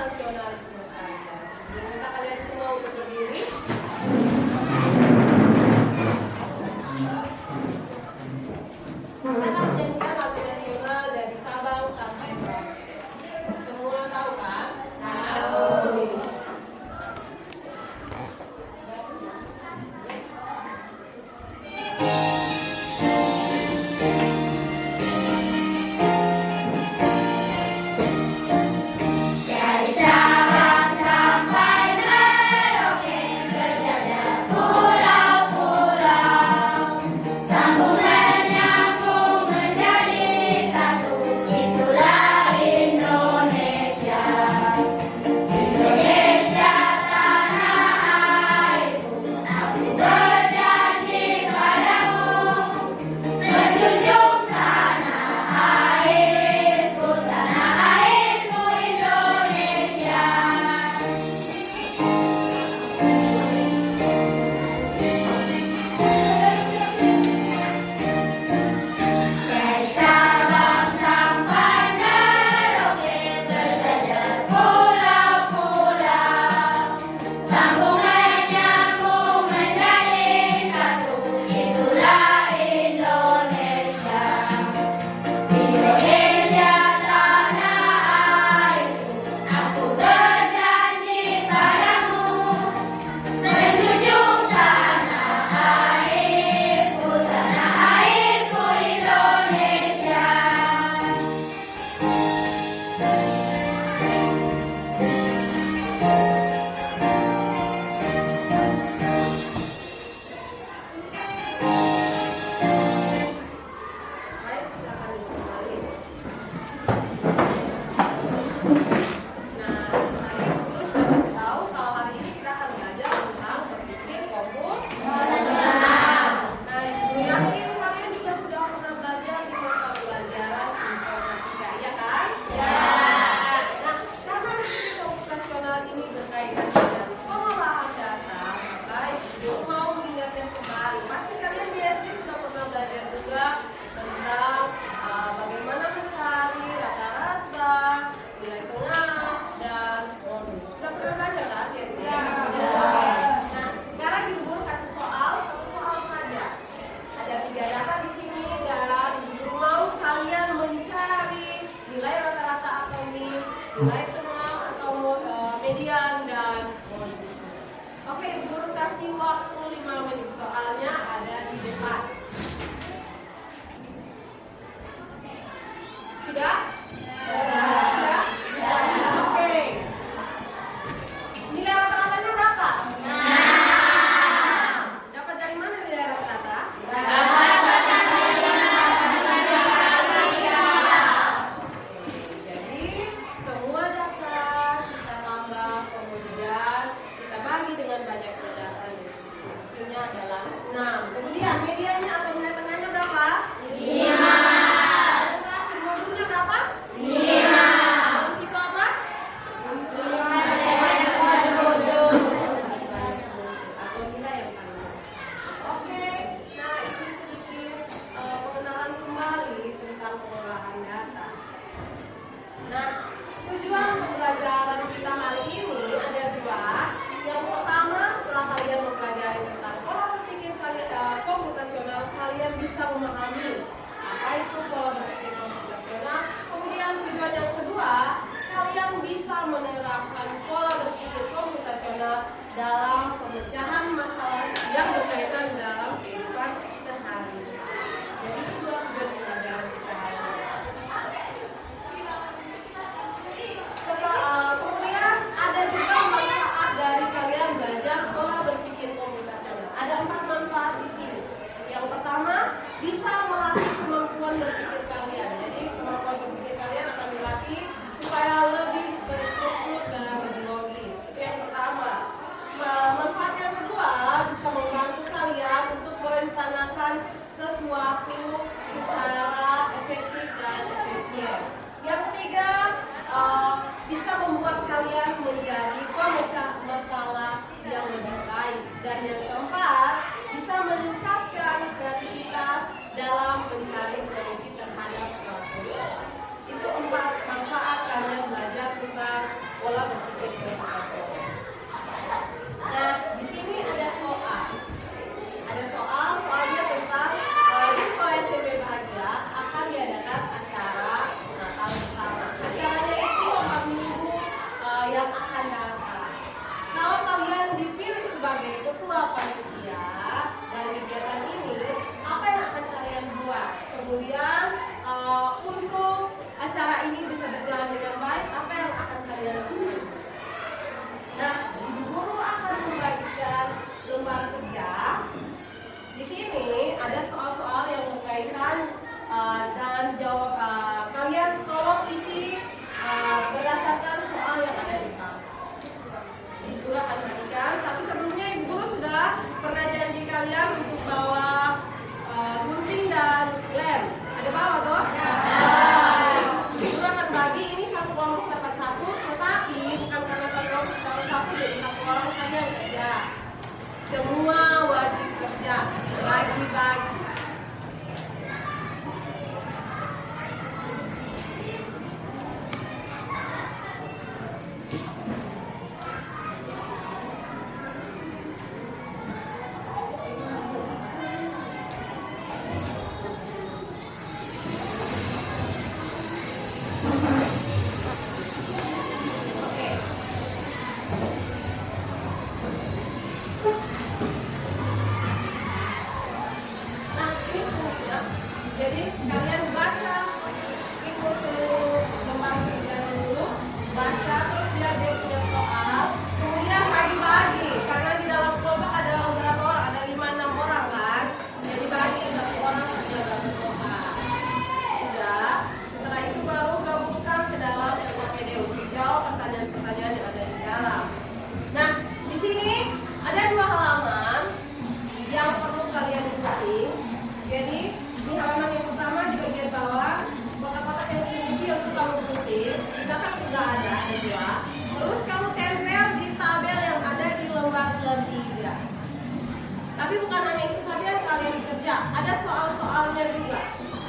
nasionalisme kalian. Minta kalian semua untuk berdiri. Kita akan menyanyikan lagu nasional dari Sabang sampai Merauke. Semua tahu kan? Tahu. Nilai tengah atau median dan modus. Oke, guru kasih waktu 5 menit. Soalnya ada di depan. Sudah? Sudah? Oke. Nilai rata-ratanya berapa? Dapat dari mana nilai rata-rata? Dengan banyaknya data hasilnya adalah 6. Kemudian medianya atau nilai tengahnya berapa? 5. Dan terakhir modusnya berapa? 5. Modus itu apa? Atau nilai yang paling. Oke, nah itu sedikit pengenalan kembali tentang pengolahan data. Nah, tujuan pembelajaran kita hari ini ada 2. Yang pertama, setelah kalian mempelajari tentang pola berpikir komputasional, kalian bisa memahami apa itu pola berpikir komputasional. Kemudian tujuan yang kedua, kalian bisa menerapkan pola berpikir komputasional dalam pemecahan masalah yang berkaitan dalam kehidupan sehari-hari. Jadi itu 2 tujuan pembelajaran kita hari ini. Kemudian ada juga manfaat dari kalian belajar pola berpikir komputasional. Ada 4 manfaat di sini. Yang pertama, bisa melatih kemampuan berpikir kalian. Jadi kemampuan berpikir kalian akan dilatih supaya lebih terstruktur dan lebih logis. Itu yang pertama. Manfaat yang kedua, bisa membantu kalian untuk merencanakan sesuatu secara efektif dan efisien. Yang ketiga, bisa membuat kalian menjadi pemecah masalah yang lebih baik. Dan yang keempat, bisa meningkatkan kreativitas dalam mencari solusi terhadap suatu. Itu 4 manfaat kalian belajar tentang pola berpikir profesional. Nah, di sini ada soal. Soalnya tentang di sekolah SMP Bahagia akan diadakan acara Natal bersama. Acaranya itu 4 minggu yang akan datang. Kalau kalian dipilih sebagai ketua panitia dari kegiatan ini, apa yang akan kalian buat? Kemudian untuk acara ini bisa berjalan dengan baik, apa yang akan kalian lakukan? Nah, ibu guru akan membagikan lembar kerja. Di sini ada soal-soal yang berkaitan dan jawab. Kalian tolong isi berdasarkan soal yang ada di kamu. Ibu guru akan bagikan, tapi sebelumnya ibu guru sudah pernah janji kalian untuk bawa gunting dan lem. Ada bawa toh? Ibu guru akan bagi ini satu kelompok dapat satu, tetapi bukan karena satu kelompok dapat satu jadi satu orang saja yang kerja. Semua wajib kerja, bagi-bagi. Jadi kalian baca itu seluruh lembar kerja dulu, baca terus dia punya soal, kemudian bagi-bagi karena di dalam kelompok ada beberapa orang, ada 5-6 orang kan, jadi bagi satu orang kerja berapa soal. Sudah, setelah itu baru gabungkan ke dalam LKPD untuk jawab pertanyaan-pertanyaan yang ada di dalam. Nah, di sini ada 2 halaman yang perlu kalian ikuti. Jadi di halaman yang pertama di bagian bawah kotak-kotak yang dikunci untuk kamu kutip, di belakang juga ada 2. Terus kamu tempel di tabel yang ada di lembar ketiga. Tapi bukan hanya itu saja yang kalian kerja, ada soal-soalnya juga.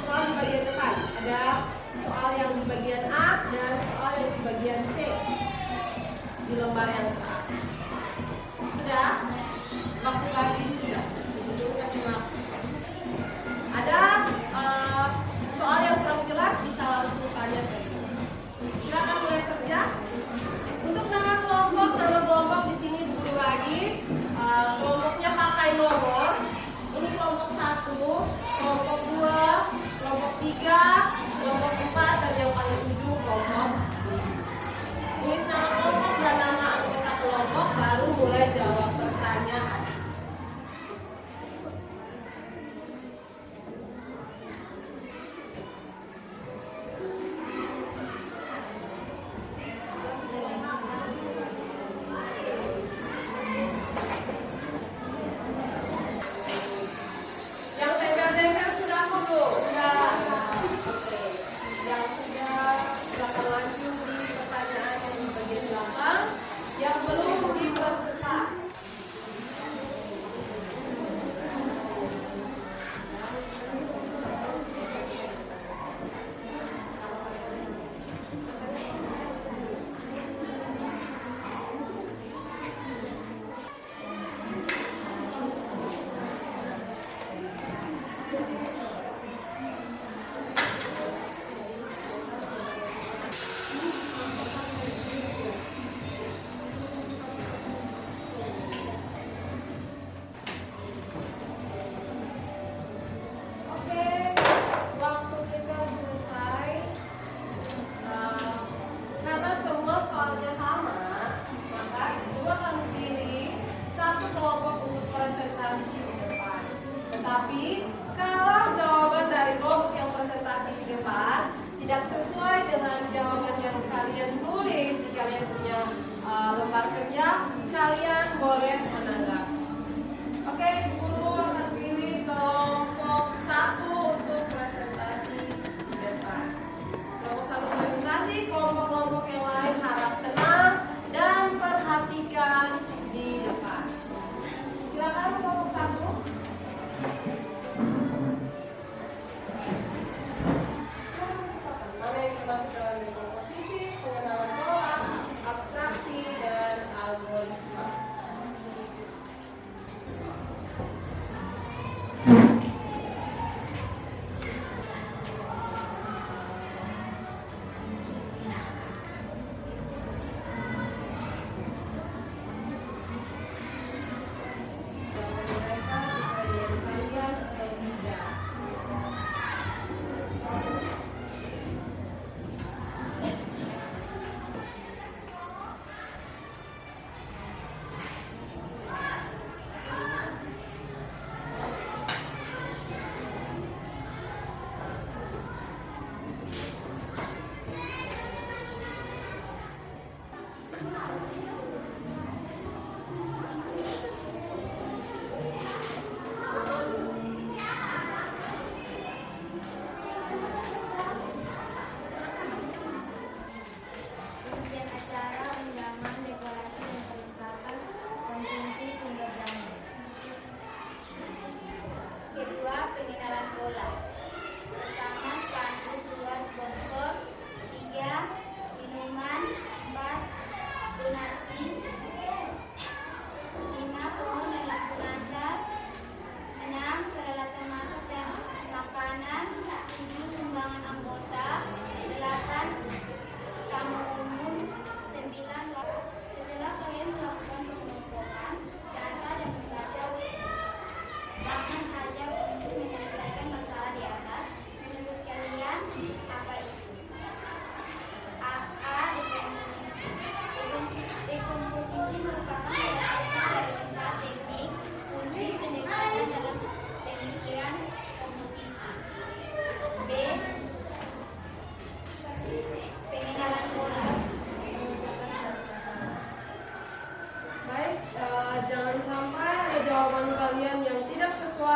Soal di bagian depan, ada soal yang di bagian A dan soal yang di bagian C di lembar yang terakhir. Sudah? Waktu lagi sudah. Ibu kasih waktu. Ada soal yang kurang jelas bisa langsung tanya ke ibu. Silakan mulai kerja. Untuk nama kelompok di sini buku lagi. Kelompoknya pakai nomor. Ini kelompok 1, kelompok 2, kelompok 3, kelompok 4 dan yang paling ujung kelompok 5. Tulis nama kelompok dan nama anggota kelompok baru mulai jawab pertanyaan. Tapi kalau jawaban dari kelompok yang presentasi di depan tidak sesuai dengan jawaban yang kalian tulis di kalian punya lembar kerja, kalian boleh menanggapi. Oke, guru akan pilih kelompok 1 untuk presentasi di depan. Kelompok 1 presentasi, kelompok-kelompok yang lain harap tenang dan perhatikan di depan. Silakan kelompok 1.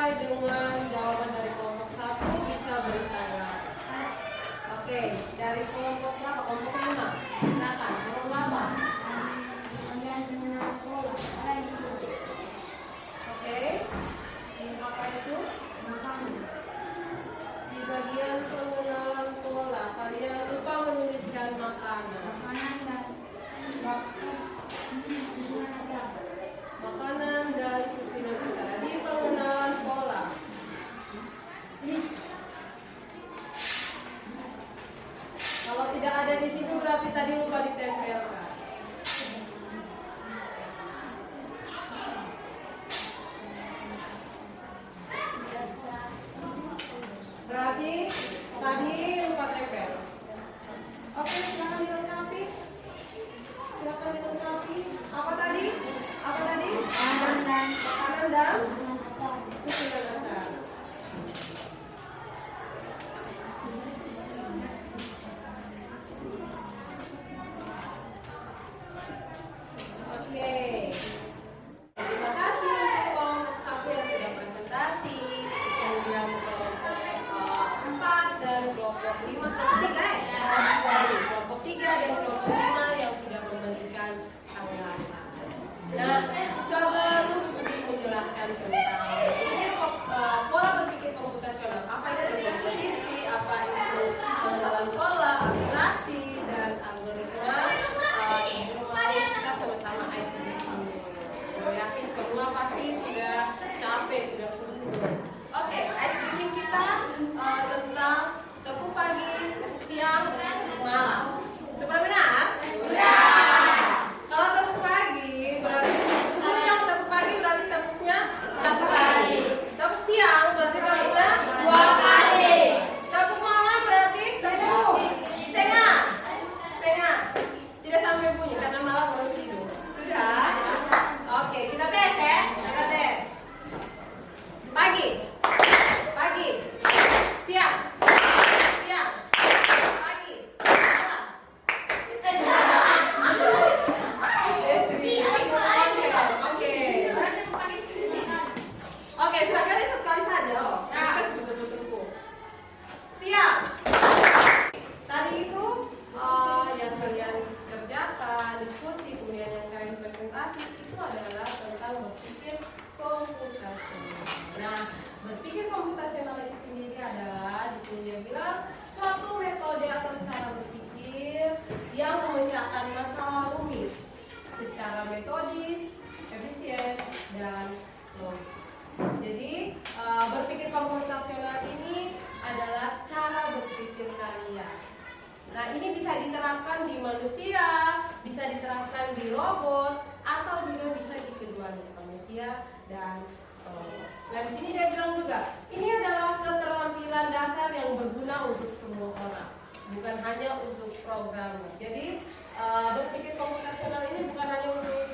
sesuai dengan jawaban dari kelompok 1 bisa beri tanda. Oke, dari kelompok berapa? Kelompok 5. Silakan, kelompok berapa? Oke, apa itu? Di bagian pengenalan pola, kalian lupa menuliskan makanan. Makanan dan susunan acara di pengenalan pola. Kalau tidak ada di situ berarti tadi lupa ditempelkan. Berarti tadi lupa tempel. Oke, silakan dilengkapi. Silakan dilengkapi. Apa tadi? Apa tadi? Makanan dan susunan acara. Oke. Terima kasih untuk kelompok 1 yang sudah presentasi. Kemudian kelompok 4 dan kelompok 5, kelompok 3 kelompok 3 dan kelompok 5 yang sudah memberikan tanggapan. Nah, sebelum menjelaskan tentang pola berpikir komputasional, apa itu komposisi, apa itu pengenalan pola, abstraksi, dan algoritma, mulai kita sama-sama ice breaking. Saya yakin semua pasti sudah capek, sudah suntuk. Oke, ice breaking kita tentang tepuk pagi, tepuk siang, dan tepuk malam. Sudah benar? Sudah. Kalau tepuk pagi berarti tepuk pagi berarti tepuknya 1 kali. Tepuk siang berarti tepuknya 2 kali. Tepuk malam berarti tepuk setengah. Tidak sampai bunyi karena malam baru tidur. Sudah? Oke, kita tes ya. Kita tes. Pagi. Siang. Pagi. Oke, silakan satu kali saja. Kita betul-betul. Siang. Tadi itu yang kalian kerjakan, diskusi, kemudian yang kalian presentasi itu adalah tentang berpikir komputasional. Nah, berpikir komputasional itu sendiri adalah di sini dia bilang suatu metode atau cara berpikir yang memecahkan masalah rumit secara metodis, efisien, dan logis. Jadi berpikir komputasional ini adalah cara berpikir kalian. Nah, ini bisa diterapkan di manusia, bisa diterapkan di robot, atau juga bisa di keduanya, manusia dan robot. Nah, di sini dia bilang juga, ini adalah keterampilan dasar yang berguna untuk semua orang, bukan hanya untuk programmer. Jadi berpikir komputasional ini bukan hanya untuk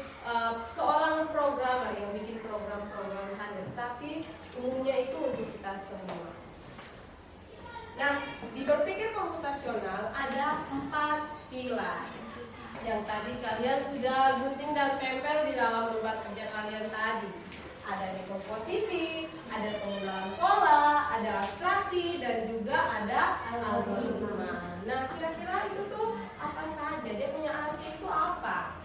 seorang programmer yang bikin program-program saja, tapi umumnya itu untuk kita semua. Nah, di berpikir komputasional ada 4 pilar yang tadi kalian sudah gunting dan tempel di dalam lembar kerja kalian tadi. Ada dekomposisi, ada pengenalan pola, ada abstraksi, dan juga ada algoritma. Nah, kira-kira itu tuh apa saja? Dia punya arti itu apa?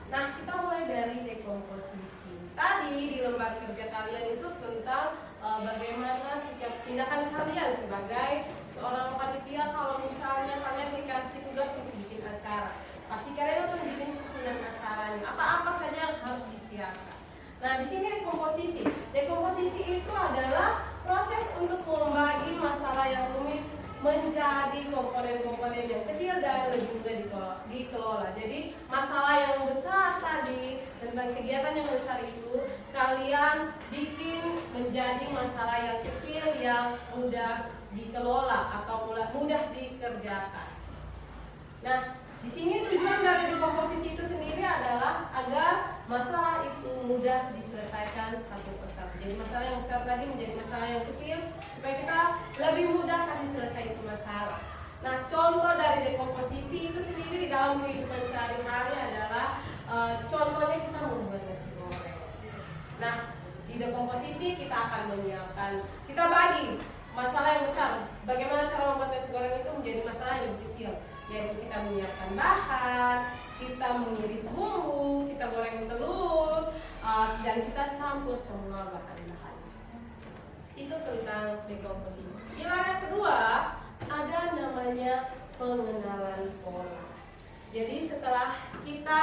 Nah, kita mulai dari dekomposisi. Tadi di lembar kerja kalian itu tentang bagaimana sikap tindakan kalian sebagai seorang panitia kalau misalnya kalian dikasih tugas untuk bikin acara. Pasti kalian akan bikin susunan acaranya. Apa-apa saja yang harus disiapkan. Nah, di sini dekomposisi. Dekomposisi itu adalah proses untuk membagi masalah yang rumit menjadi komponen-komponen yang kecil dan lebih mudah dikelola. Jadi masalah yang besar tadi tentang kegiatan yang besar itu kalian bikin menjadi masalah yang kecil yang mudah dikelola atau mudah dikerjakan. Nah, di sini tujuan dari dekomposisi itu sendiri adalah agar masalah itu mudah diselesaikan satu persatu. Jadi masalah yang besar tadi menjadi masalah yang kecil supaya kita lebih mudah kasih selesai itu masalah. Nah, contoh dari dekomposisi itu sendiri di dalam kehidupan sehari-hari adalah contohnya kita membuat nasi goreng. Nah, di dekomposisi kita akan menyiapkan, kita bagi masalah yang besar. Bagaimana cara membuat nasi goreng itu menjadi masalah yang lebih kecil, yaitu kita menyiapkan bahan, kita mengiris bumbu, kita goreng telur, dan kita campur semua bahan-bahan. Itu tentang dekomposisi. Pilar yang kedua ada namanya pengenalan pola. Jadi setelah kita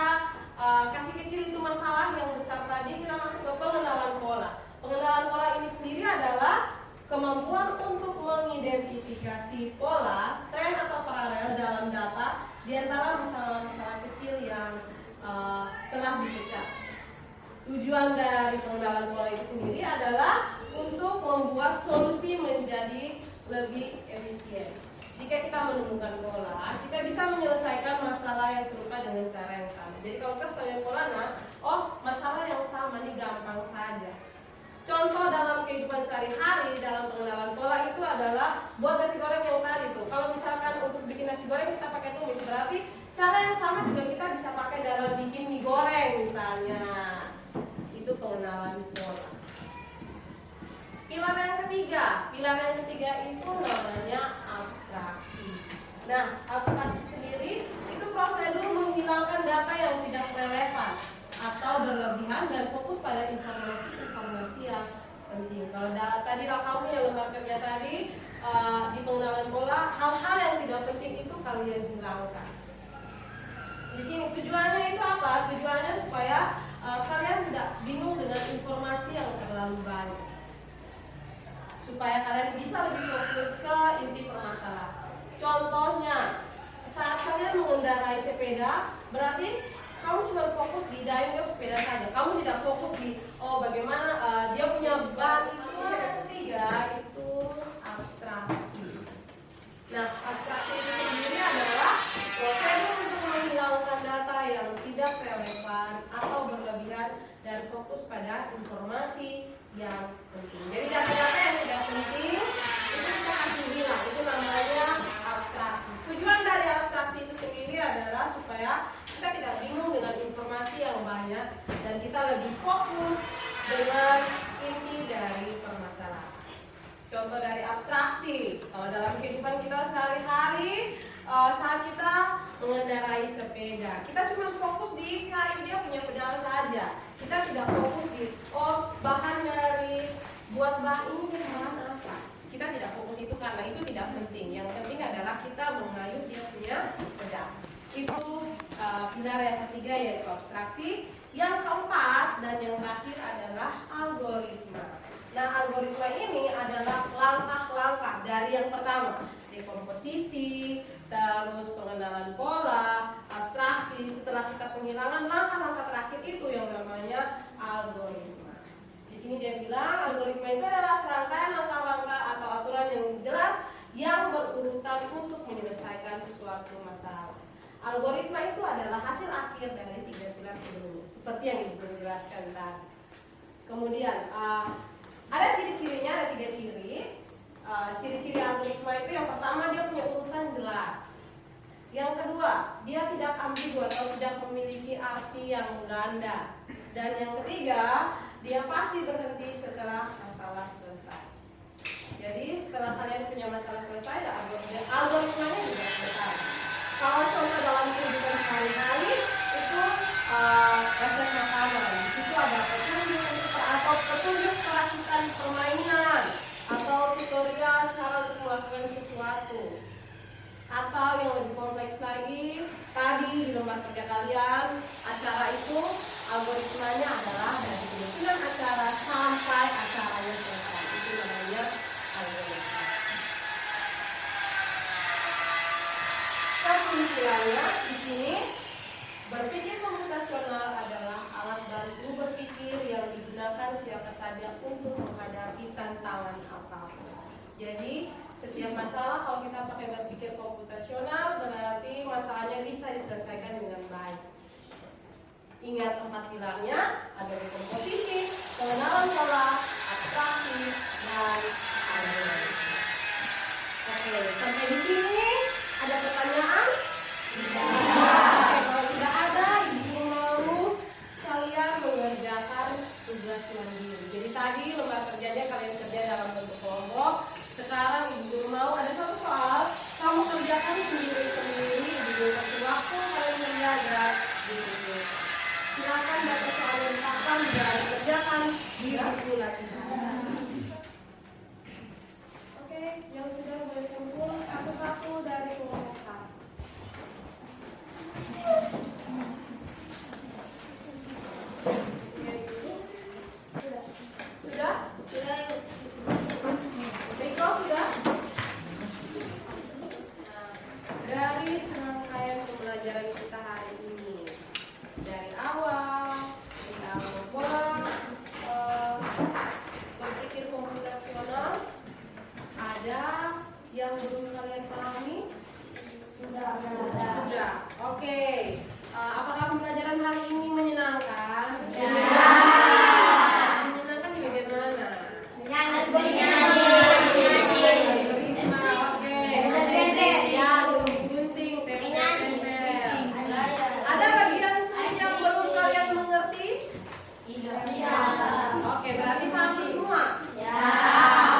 kasih kecil itu masalah yang besar tadi, kita masuk ke pengenalan pola. Pengenalan pola ini sendiri adalah kemampuan untuk mengidentifikasi pola, tren atau paralel dalam data di antara masalah-masalah kecil yang telah dipecah. Tujuan dari pengenalan pola itu sendiri adalah untuk membuat solusi menjadi lebih efisien. Jika kita menemukan pola, kita bisa menyelesaikan masalah yang serupa dengan cara yang sama. Jadi kalau kita sekalian pola, masalah yang sama ini gampang saja. Contoh dalam kehidupan sehari-hari dalam pengenalan pola itu adalah buat nasi goreng yang tadi tuh. Kalau misalkan untuk bikin nasi goreng kita pakai tumis, berarti cara yang sama juga kita bisa pakai dalam bikin mie goreng misalnya. Itu pengenalan pola. Pilar yang ketiga itu namanya abstraksi. Nah, abstraksi sendiri itu prosedur menghilangkan data yang tidak relevan atau berlebihan dan fokus pada informasi yang penting. Kalau tadi kamu punya lembar kerja tadi di pengenalan pola, hal-hal yang tidak penting itu kalian hilangkan. Di sini tujuannya itu apa? Tujuannya supaya kalian tidak bingung dengan informasi yang terlalu banyak, supaya kalian bisa lebih fokus ke inti permasalahan. Contohnya, saat kalian mengendarai sepeda, berarti kamu cuma fokus di dayung sepeda saja. Kamu tidak fokus di bagaimana dia punya ban itu. Yang ketiga itu abstraksi. Nah, abstraksi itu sendiri adalah prosedur untuk menghilangkan data yang tidak relevan atau berlebihan dan fokus pada informasi yang penting. Jadi data-data yang tidak penting itu kita kasih hilang. Itu namanya abstraksi. Tujuan dari abstraksi itu sendiri adalah supaya kita tidak bingung dengan informasi yang banyak dan kita lebih fokus dengan inti dari permasalahan. Contoh dari abstraksi, kalau dalam kehidupan kita sehari-hari, saat kita mengendarai sepeda, kita cuma fokus di kayu dia punya pedal saja. Kita tidak fokus di bahan dari buat ban ini dia bahan apa. Kita tidak fokus itu karena itu tidak penting. Yang penting adalah kita mengayuh dia punya pedal. Itu pilar yang ketiga yaitu abstraksi. Yang keempat dan yang terakhir adalah algoritma. Nah, algoritma ini adalah langkah-langkah dari yang pertama, dekomposisi, terus pengenalan pola, abstraksi. Setelah kita penghilangan, langkah-langkah terakhir itu yang namanya algoritma. Di sini dia bilang algoritma itu adalah serangkaian langkah-langkah atau aturan yang jelas yang berurutan untuk menyelesaikan suatu masalah. Algoritma itu adalah hasil akhir dari 3 pilar sebelumnya, seperti yang Ibu jelaskan tadi. Kemudian ada ciri-cirinya, ada 3 ciri. Ciri-ciri algoritma itu yang pertama dia punya urutan jelas. Yang kedua, dia tidak ambigu atau tidak memiliki arti yang ganda. Dan yang ketiga, dia pasti berhenti setelah masalah selesai. Jadi setelah kalian punya masalah selesai, ya algoritmanya juga selesai. Kalau contoh dalam kehidupan sehari-hari itu resep makanan, di situ ada petunjuk perakitan permainan atau tutorial cara untuk melakukan sesuatu. Atau yang lebih kompleks lagi, tadi di lembar kerja kalian, acara itu algoritmanya adalah dari penyusunan acara sampai acaranya selesai. Itu namanya algoritma. Kesimpulannya di sini, berpikir komputasional adalah alat bantu berpikir yang digunakan siapa saja untuk menghadapi tantangan apapun. Jadi setiap masalah kalau kita pakai berpikir komputasional berarti masalahnya bisa diselesaikan dengan baik. Ingat 4 pilarnya, ada dekomposisi, pengenalan pola, abstraksi, dan algoritma. Oke, sampai di sini ada pertanyaan? Tidak. Kalau tidak ada, Ibu mau kalian mengerjakan tugas mandiri. Jadi tadi gratis di buku. Silakan baca soal lengkapan dan kerjakan di buku latihan. Oke, yang sudah boleh kumpul satu-satu dari kelompok 1. Sudah? Sudah. Riko sudah? Nah, dari serangkaian pembelajaran kita hari ini, dari awal kita membuat berpikir komputasional, ada yang belum kalian pahami? Sudah. Oke. Apakah pembelajaran hari ini menyenangkan? Ya. Menyenangkan di bagian mana? Algoritma. Oke. Ya, gunting-gunting, tempel-tempel. Ada bagian sulit yang belum kalian mengerti? Oke, berarti paham semua? Ya.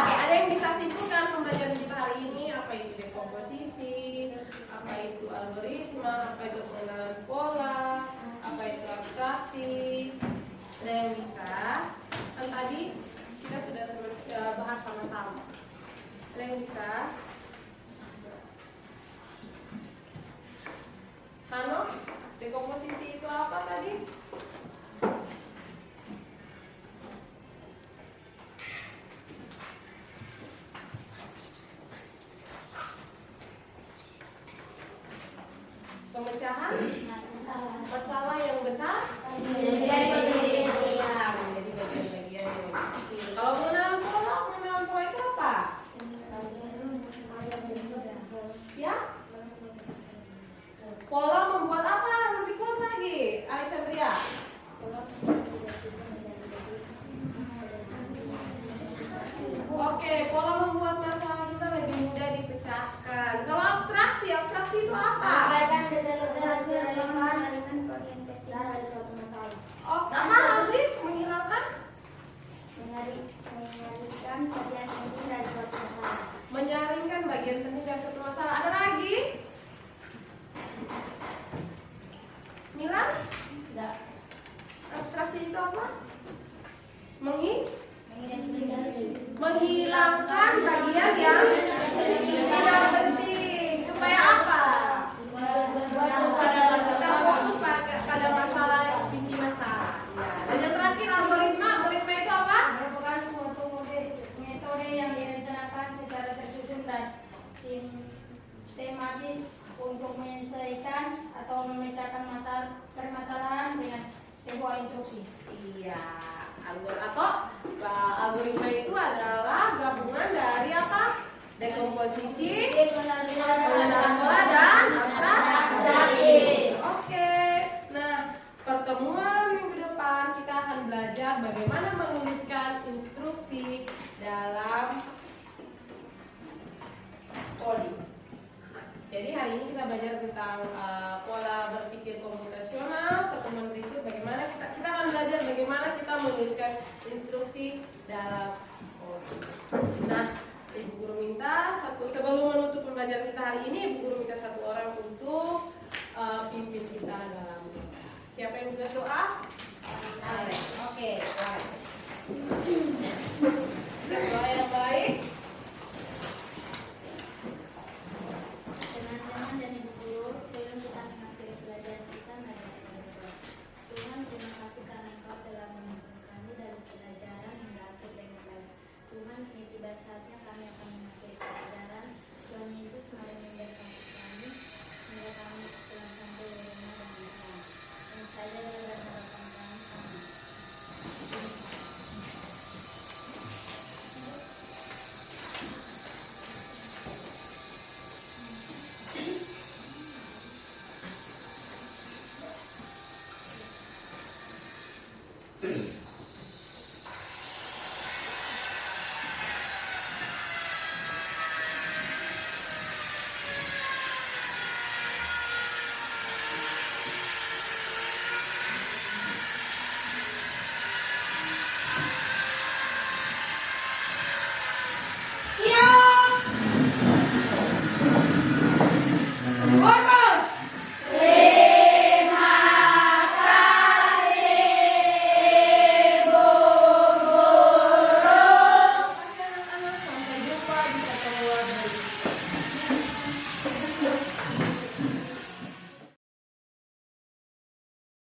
Oke, ada yang bisa simpulkan pembelajaran kita hari ini? Apa itu dekomposisi? Apa itu algoritma? Apa itu pengenalan pola? Apa itu abstraksi? Ada yang bisa? Kan tadi kita sudah bahas sama-sama. Ada yang bisa? Hano, dekomposisi itu apa tadi? Pemecahan masalah yang besar menjadi bagian-bagian yang kecil. Kalau mengenal pola itu apa? Ya? Pola membuat apa? Lebih kuat lagi, Alexandria. Oke, pola membuat masalah kita lebih mudah dipecahkan. Kalau abstraksi itu apa? Oh, apa Audrey? Menghilangkan? Menjaringkan bagian penting dari suatu masalah. Ada lagi? Milan? Tidak. Abstraksi itu apa? Menghilangkan bagian yang tidak penting. Supaya apa? Kita fokus pada masalah inti masalah. Dan yang terakhir algoritma itu apa? Merupakan suatu metode yang direncanakan secara tersusun dan sistematis untuk menyelesaikan atau memecahkan permasalahan dengan sebuah instruksi. Iya, algoritma itu adalah gabungan dari apa? Dekomposisi, pengenalan pola dan abstraksi. Oke. Nah, pertemuan minggu depan kita akan belajar bagaimana menuliskan instruksi dalam coding. Jadi hari ini kita belajar tentang pola berpikir komputasional. Pertemuan berikut bagaimana kita akan belajar bagaimana kita menuliskan instruksi dalam coding. Nah, Ibu Guru minta sebelum menutup pembelajaran kita hari ini, Ibu Guru minta satu orang untuk pimpin kita dalam doa. Siapa yang juga doa? Alex. Oke, Alex. Doa yang baik. Teman-teman dan Ibu Guru, sebelum kita mengakhiri pelajaran kita, mari kita berdoa. Tuhan, terima kasih karena Engkau telah menuntun kami dalam pelajaran hingga akhir dengan baik. Tuhan, kini tiba saatnya kami akan mengakhiri pelajaran. Tuhan Yesus, mari memberkati kami, hingga kami pulang sampai di rumah dan di rumah. Dan saja dalam harapan kami. Amin. Thank you.